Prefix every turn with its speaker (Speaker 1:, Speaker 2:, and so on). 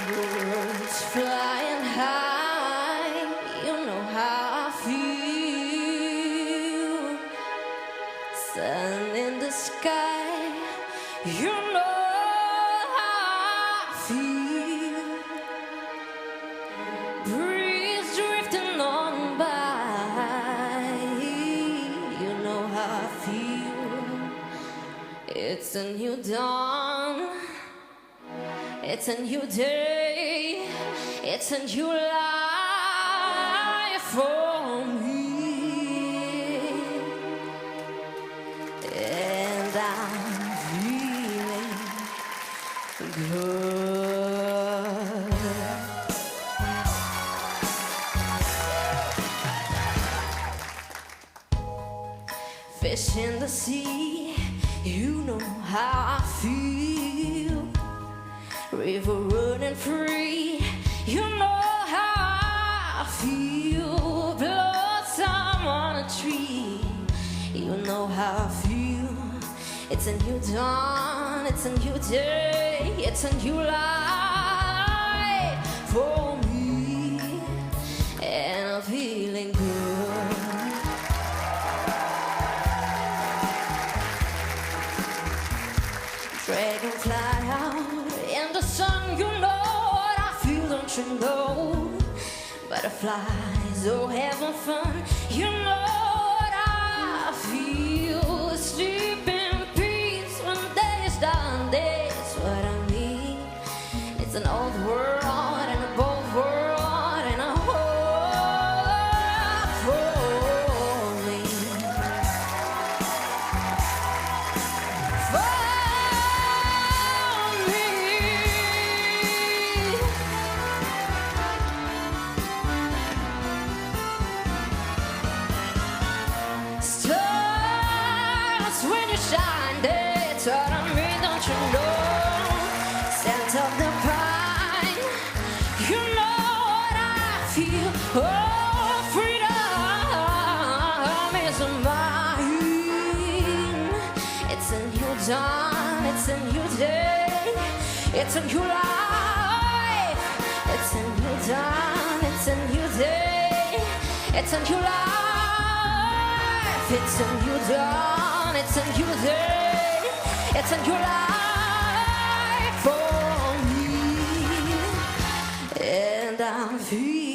Speaker 1: birds flying high, you know how I feel. Sun in the sky, you know how I feel. Breeze drifting on by, you know how I feel. It's a new dawn, it's a new day, it's a new life for me. And I'm feeling good. Fish in the sea, you know how I feel. River running free, you know how I feel. Blossom on a tree, you know how I feel. It's a new dawn, it's a new day, it's a new life for me. And I'm feeling good. Dragonfly out in the sun, you know what I feel, don't you know? Butterflies, oh having fun, you know what I feel. Sleep in peace when day is done, that's what I mean. It's an old world and a bold world and a hope for me. Stars when you shine, that's what I mean, don't you know? Scent of the pine, you know what I feel. Oh, freedom is mine. It's a new dawn, it's a new day, it's a new life. It's a new dawn, it's a new day, it's a new life. It's a new dawn, it's a new day, it's a new life for me. And I'm free.